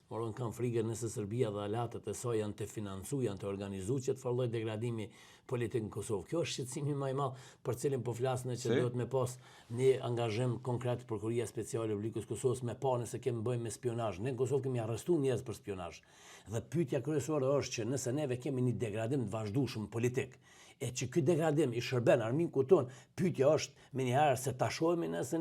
por unë kam frikë nëse Serbia dhe alatët e saj janë të financu, janë të organizu që të filloj degradimi politik në Kosovë. Kjo është shqetësimi më i madh për cilin po flasnë që duhet me pas një angazhim konkret për Kuria Speciale e Republikës Kosovës me pa nëse kemi bëjmë me spionazh. Ne në Kosovë kemi arrestuar njerëz për spionazh. Dhe pyetja kryesore është që nëse neve kemi një degradim të vazhdueshëm politik, e që ky degradim i shërben armikut ton, pyetja është me njëherë se ta shohim nëse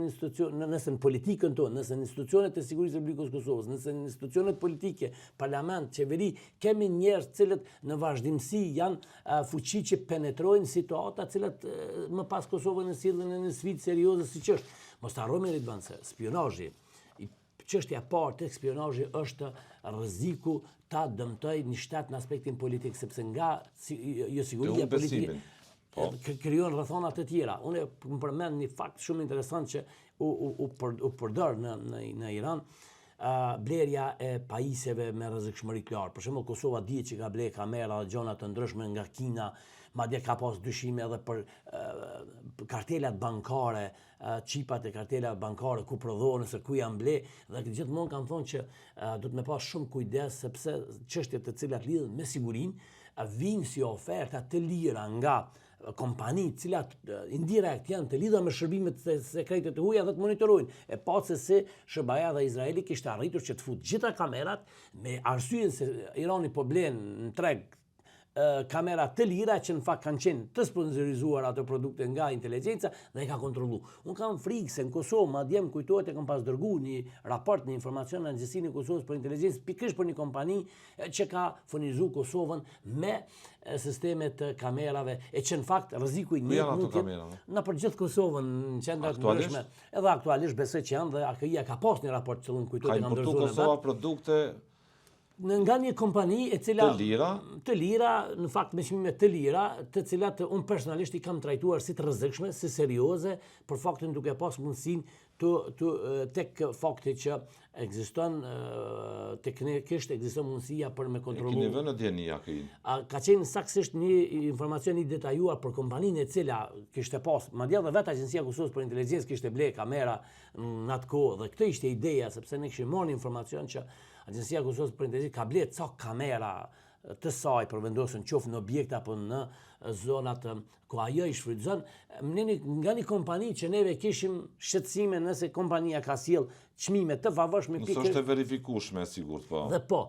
në politikën tonë, nëse në institucionet e sigurisë së Republikës Kosovës, nëse në institucionet politike, parlament, qeveri, kemi njerëz cilët në vazhdimsi janë fuqi që penetrojnë situata cilat më pas Kosovën e sillën në një sfidë serioze siç është. Mos harrojmë Ridvan se spionazhi, çështja e parë tek spionazhi është rreziku ta dëmtoj një shtet në aspektin politik, sepse nga jo siguria politike krijon rrethona të tjera. Unë më përmend një fakt shumë interesant që u përdor në Iran, blerja e pajisjeve me rrezikshmëri të lartë. Për shembull, Kosova dihet që ka bler kamera dhe gjona të ndryshme nga Kina, madje ka pas dyshime edhe për kartelat bankare, qipat e kartelat bankare ku prodhohen se ku janë ble, dhe gjithmonë kanë thonë që duhet me pas shumë kujdes sepse çështjet të cilat lidhen me sigurinë vijnë si oferta të lira nga kompani të cilat indirekt janë të lidhura me shërbimet sekrete të huaja dhe të monitorojnë. E pa se si SBA dhe Izraeli kishte arritur që të futë gjitha kamerat me arsyeën se Irani po blen në treg kamera të lira që në fakt kanë qenë të sponsorizuar ato produkte nga inteligjenca dhe i ka kontrollu. Unë kam frikë se në Kosovë, madje më kujtohet e kam pas dërguar një raport, një informacion në Agjencinë e Kosovës për Inteligjencë, pikërisht për një kompani që ka furnizuar Kosovën me sisteme të kamerave, e që në fakt rreziku i njëjtë në për gjithë Kosovën në qendra të ndryshme. Edhe aktualisht besoj që janë dhe AKI-ja ka pas një raport që unë kujtohet e kam dorëzuar. Ka Kosova produkte nga një kompani e cila të lira, në fakt me çmime të lira, të cilat unë personalisht i kam trajtuar si të rrezikshme, si serioze, për faktin duke pas mundësinë tek fakti që ekziston teknikisht ekziston mundësia për me kontrollu. E keni vënë dieni AKI? Ka qenë saktësisht një informacion i detajuar për kompaninë e cila kishte pas, madje edhe vetë Agjencia e Kosovës për Inteligjencë kishte ble kamera në atë kohë, dhe këtë ishte ideja, sepse ne kishim marrë informacion që Agjencia e Kosovës për Inteligjencë ka bler ca kamera të saj për vendosën qoftë në objekte apo në zonat ku ajo i shfrytëzon, nga një kompani që neve kishim shqetësime nëse kompania ka sjell çmime të pavarshme. Nëse është e verifikueshme sigurt po. Dhe po,